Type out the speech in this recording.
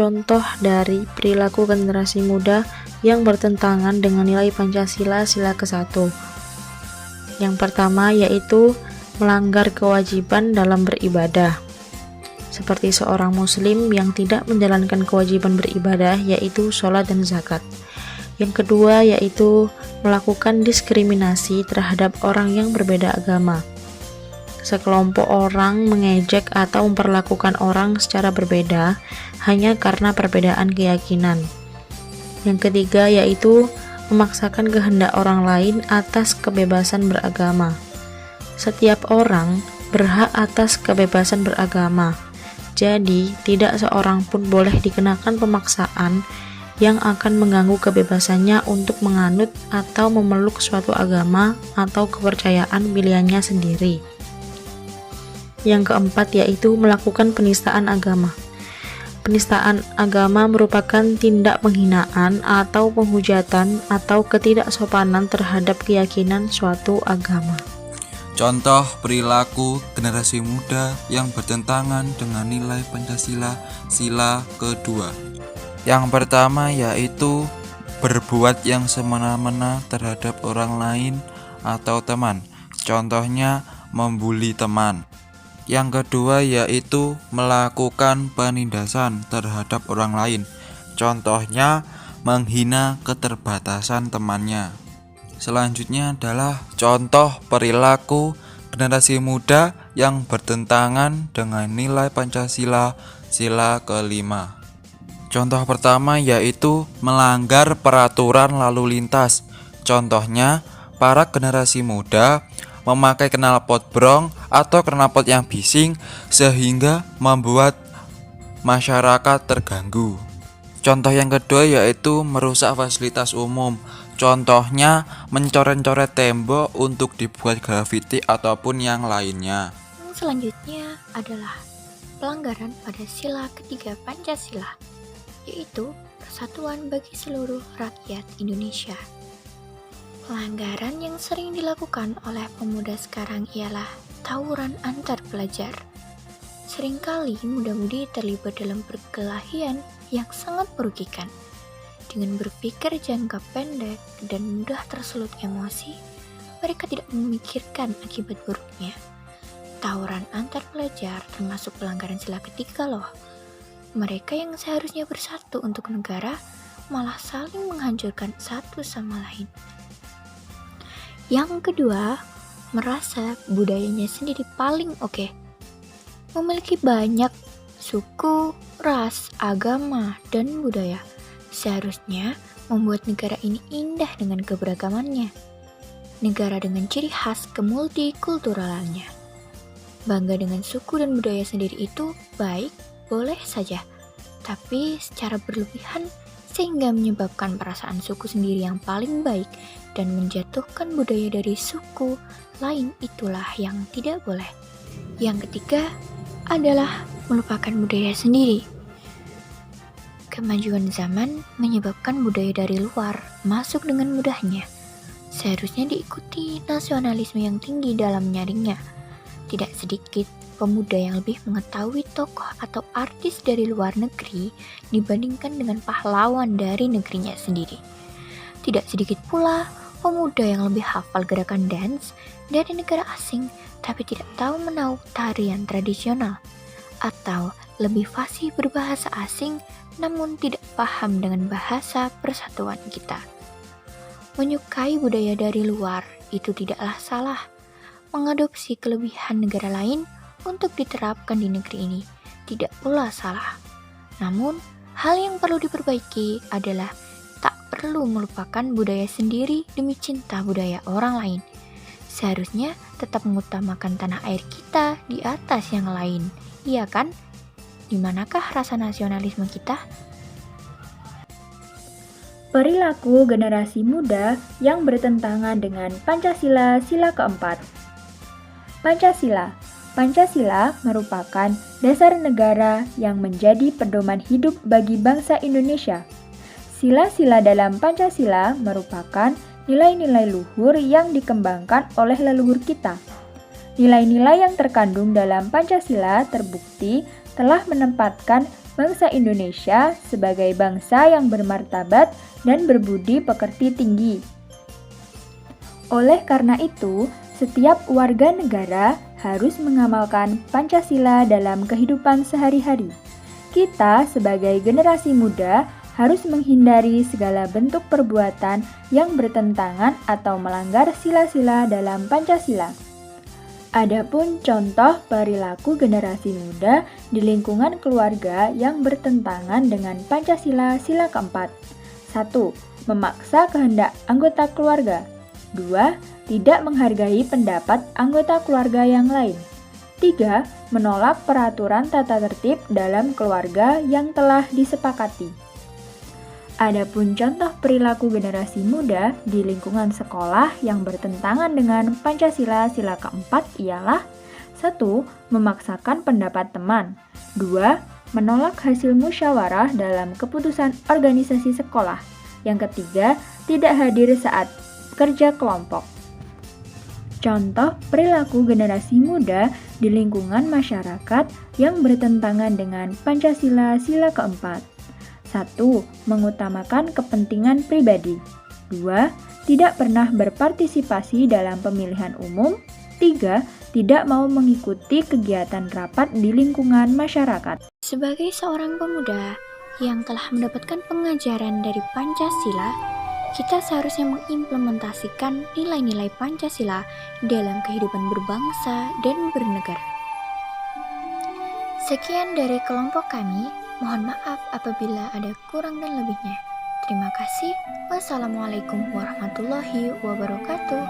contoh dari perilaku generasi muda yang bertentangan dengan nilai Pancasila sila ke-1. Yang pertama yaitu melanggar kewajiban dalam beribadah, seperti seorang muslim yang tidak menjalankan kewajiban beribadah yaitu sholat dan zakat. Yang kedua yaitu melakukan diskriminasi terhadap orang yang berbeda agama. Sekelompok orang mengejek atau memperlakukan orang secara berbeda hanya karena perbedaan keyakinan. Yang ketiga yaitu memaksakan kehendak orang lain atas kebebasan beragama. Setiap orang berhak atas kebebasan beragama. Jadi, tidak seorang pun boleh dikenakan pemaksaan yang akan mengganggu kebebasannya untuk menganut atau memeluk suatu agama atau kepercayaan pilihannya sendiri. Yang keempat yaitu melakukan penistaan agama. Penistaan agama merupakan tindak penghinaan atau penghujatan atau ketidaksopanan terhadap keyakinan suatu agama. Contoh perilaku generasi muda yang bertentangan dengan nilai Pancasila sila kedua. Yang pertama yaitu berbuat yang semena-mena terhadap orang lain atau teman. Contohnya membuli teman. Yang kedua yaitu melakukan penindasan terhadap orang lain. Contohnya menghina keterbatasan temannya. Selanjutnya adalah contoh perilaku generasi muda yang bertentangan dengan nilai Pancasila sila kelima. Contoh pertama yaitu melanggar peraturan lalu lintas. Contohnya para generasi muda memakai knalpot brong atau knalpot yang bising sehingga membuat masyarakat terganggu. Contoh yang kedua yaitu merusak fasilitas umum. Contohnya mencoret-coret tembok untuk dibuat grafiti ataupun yang lainnya. Selanjutnya adalah pelanggaran pada sila ketiga Pancasila, yaitu persatuan bagi seluruh rakyat Indonesia. Pelanggaran yang sering dilakukan oleh pemuda sekarang ialah tawuran antar pelajar. Seringkali muda-mudi terlibat dalam perkelahian yang sangat merugikan. Dengan berpikir jangka pendek dan mudah tersulut emosi, mereka tidak memikirkan akibat buruknya. Tawuran antar pelajar termasuk pelanggaran sila ketiga loh. Mereka yang seharusnya bersatu untuk negara malah saling menghancurkan satu sama lain. Yang kedua, merasa budayanya sendiri paling oke. Memiliki banyak suku, ras, agama, dan budaya. Seharusnya membuat negara ini indah dengan keberagamannya. Negara dengan ciri khas kemultikulturalannya. Bangga dengan suku dan budaya sendiri itu baik, boleh saja. Tapi secara berlebihan sehingga menyebabkan perasaan suku sendiri yang paling baik dan menjatuhkan budaya dari suku lain, itulah yang tidak boleh. Yang ketiga adalah melupakan budaya sendiri. Kemajuan zaman menyebabkan budaya dari luar masuk dengan mudahnya. Seharusnya diikuti nasionalisme yang tinggi dalam menyaringnya. Tidak sedikit pemuda yang lebih mengetahui tokoh atau artis dari luar negeri dibandingkan dengan pahlawan dari negerinya sendiri. Tidak sedikit pula pemuda yang lebih hafal gerakan dance dari negara asing tapi tidak tahu menau tarian tradisional, atau lebih fasih berbahasa asing namun tidak paham dengan bahasa persatuan kita. Menyukai budaya dari luar itu tidaklah salah. Mengadopsi kelebihan negara lain untuk diterapkan di negeri ini tidak pula salah. Namun, hal yang perlu diperbaiki adalah tak perlu melupakan budaya sendiri demi cinta budaya orang lain. Seharusnya tetap mengutamakan tanah air kita di atas yang lain, iya kan? Di manakah rasa nasionalisme kita? Perilaku generasi muda yang bertentangan dengan Pancasila sila keempat. Pancasila merupakan dasar negara yang menjadi pedoman hidup bagi bangsa Indonesia. Sila-sila dalam Pancasila merupakan nilai-nilai luhur yang dikembangkan oleh leluhur kita. Nilai-nilai yang terkandung dalam Pancasila terbukti telah menempatkan bangsa Indonesia sebagai bangsa yang bermartabat dan berbudi pekerti tinggi. Oleh karena itu, setiap warga negara harus mengamalkan Pancasila dalam kehidupan sehari-hari. Kita sebagai generasi muda harus menghindari segala bentuk perbuatan yang bertentangan atau melanggar sila-sila dalam Pancasila. Adapun contoh perilaku generasi muda di lingkungan keluarga yang bertentangan dengan Pancasila sila keempat. 1. Memaksa kehendak anggota keluarga. 2. Tidak menghargai pendapat anggota keluarga yang lain. 3. Menolak peraturan tata tertib dalam keluarga yang telah disepakati. Adapun contoh perilaku generasi muda di lingkungan sekolah yang bertentangan dengan Pancasila sila keempat ialah 1. Memaksakan pendapat teman. 2. Menolak hasil musyawarah dalam keputusan organisasi sekolah. Yang ketiga, tidak hadir saat kerja kelompok. Contoh perilaku generasi muda di lingkungan masyarakat yang bertentangan dengan Pancasila sila keempat. 1. Mengutamakan kepentingan pribadi. 2. Tidak pernah berpartisipasi dalam pemilihan umum. 3. Tidak mau mengikuti kegiatan rapat di lingkungan masyarakat. Sebagai seorang pemuda yang telah mendapatkan pengajaran dari Pancasila, kita seharusnya mengimplementasikan nilai-nilai Pancasila dalam kehidupan berbangsa dan bernegara. Sekian dari kelompok kami. Mohon maaf apabila ada kurang dan lebihnya. Terima kasih. Wassalamualaikum warahmatullahi wabarakatuh.